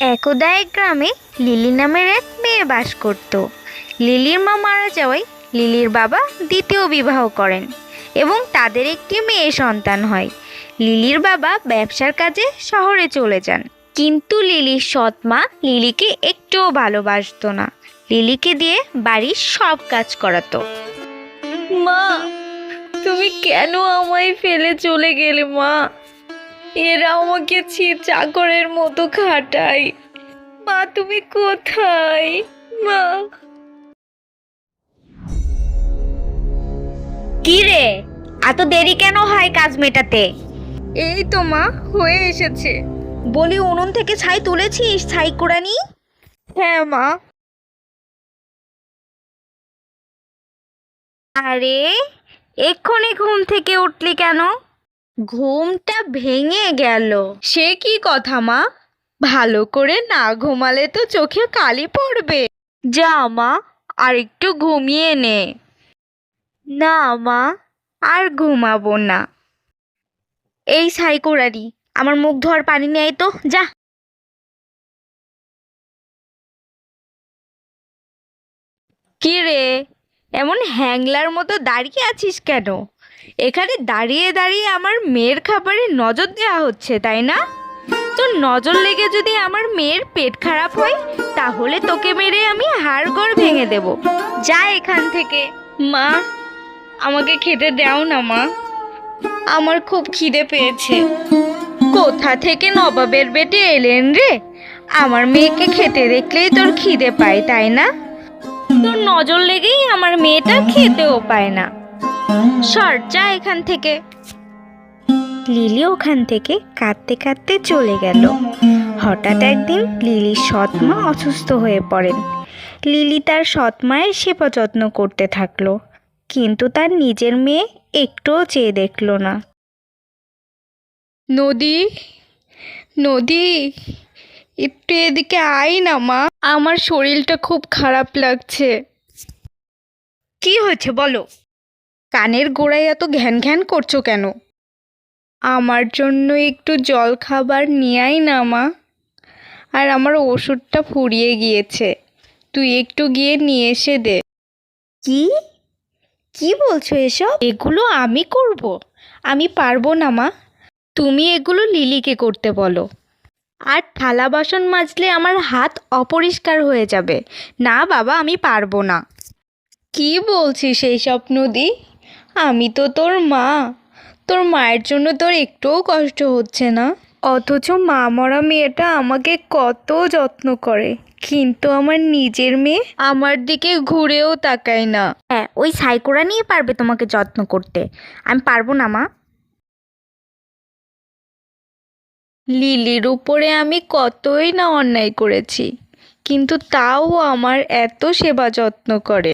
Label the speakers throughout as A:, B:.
A: একদা এক গ্রামে লিলি নামের এক মেয়ে বাস করত। লিলির মা মারা যাওয়ায় লিলির বাবা দ্বিতীয় বিবাহ করেন এবং তাদের একটি মেয়ে সন্তান হয়। লিলির বাবা ব্যবসার কাজে শহরে চলে যান, কিন্তু লিলির সৎ মা লিলিকে একটুও ভালোবাসতো না। লিলিকে দিয়ে বাড়ির সব কাজ করাতো।
B: মা, তুমি কেন আমায় ফেলে চলে গেলে মা? এরা আমাকে চাকরের মতো খাটায়। মা, তুমি কোথায় মা?
A: কি রে, এত দেরি কেন হয় কাজ মেটাতে?
B: এই তো মা, হয়ে এসেছে।
A: বলি, উনুন থেকে ছাই তুলেছিস? ছাই কুড়ানি?
B: হ্যাঁ মা।
A: আরে, এক্ষুনি ঘুম থেকে উঠলি কেন? ঘুমটা ভেঙে গেল।
B: সে কি কথা মা? ভালো করে না ঘুমালে তো চোখে কালি পড়বে।
A: যা মা, আর একটু ঘুমিয়ে নে। না মা, আর ঘুমাবো না। এই ছাই কুড়ানি, আমার মুখ ধোয়ার পানি নিয়ে আয় তো, যা। কি রে, এমন হ্যাংলার মতো দাঁড়িয়ে আছিস কেন? এখানে দাঁড়িয়ে দাঁড়িয়ে আমার মেয়ের খাবারে নজর দেওয়া হচ্ছে, তাই না? তোর নজর লেগে যদি আমার মেয়ের পেট খারাপ হয়, তাহলে তোকে মেরে আমি হাড়গোড় ভেঙে দেব। যা এখান থেকে।
B: মা, আমাকে খেতে দাও না মা, আমার খুব খিদে পেয়েছে।
A: কোথা থেকে নবাবের বেটে এলেন রে? আমার মেয়েকে খেতে দেখলেই তোর খিদে পায়, তাই না? তোর নজর লেগেই আমার মেয়েটা খেতেও পায় না। সর, যা এখান থেকে। লিলি ওখান থেকে কাঁদতে কাঁদতে চলে গেল। হঠাৎ একদিন লিলির সৎ মা অসুস্থ হয়ে পড়েন। লিলি তার সৎ মায়ের সেবা যত্ন করতে থাকলো, কিন্তু তার নিজের মেয়ে একটুও চেয়ে দেখলো না।
B: নদী, নদী, একটু এদিকে আয় না মা, আমার শরীরটা খুব খারাপ লাগছে।
A: কি হয়েছে বলো?
B: কানের গোড়ায় এত ঘ্যান ঘ্যান করছো কেন? আমার জন্য একটু জল খাবার নিয়ে আয় না মা, আর আমার ওষুধটা ফুরিয়ে গিয়েছে, তুই একটু গিয়ে নিয়ে এসে দে।
A: কি কি বলছো এসব?
B: এগুলো আমি করব? আমি পারবো না মা, তুমি এগুলো লিলিকে করতে বলো।
A: আর থালা বাসন মাজলে আমার হাত অপরিষ্কার হয়ে যাবে। না বাবা, আমি পারবো না।
B: কি বলছিস এইসব নদী? আমি তো তোর মা, তোর মায়ের জন্য তোর একটুও কষ্ট হচ্ছে না? অথচ মা মরা মেয়েটা আমাকে কত যত্ন করে, কিন্তু আমার নিজের মেয়ে আমার দিকে ঘুরেও তাকায় না।
A: হ্যাঁ, ওই সাইকোরা নিয়ে পারবে তোমাকে যত্ন করতে, আমি পারবো না মা।
B: লিলির উপরে আমি কতই না অন্যায় করেছি, কিন্তু তাও আমার এত সেবা যত্ন করে।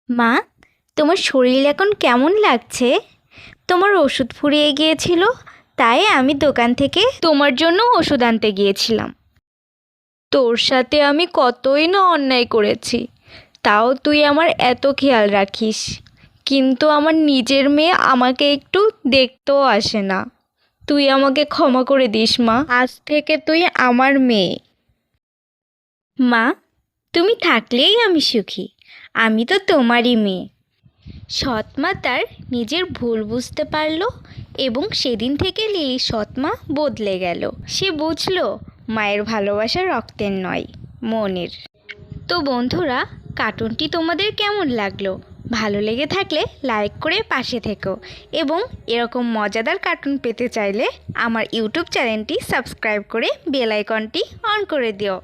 A: মা, তোমার শরীর এখন কেমন লাগছে? তোমার ওষুধ ফুরিয়ে গিয়েছিল, তাই আমি দোকান থেকে তোমার জন্য ওষুধ আনতে গিয়েছিলাম।
B: তোর সাথে আমি কতই না অন্যায় করেছি, তাও তুই আমার এত খেয়াল রাখিস, কিন্তু আমার নিজের মেয়ে আমাকে একটু দেখতেও আসে না। তুই আমাকে ক্ষমা করে দিস মা, আজ থেকে তুই আমার মেয়ে।
A: মা, তুমি থাকলেই আমি সুখী। আমি তো তোমারই মেয়ে। সৎ মা তার নিজের ভুল বুঝতে পারলো এবং সেদিন থেকে লিলির সৎ মা বদলে গেল। সে বুঝলো মায়ের ভালোবাসা রক্তের নয়, মনের। তো বন্ধুরা, কার্টুনটি তোমাদের কেমন লাগলো? ভালো লেগে থাকলে লাইক করে পাশে থেকো, এবং এরকম মজাদার কার্টুন পেতে চাইলে আমার ইউটিউব চ্যানেলটি সাবস্ক্রাইব করে বেল আইকনটি অন করে দিও।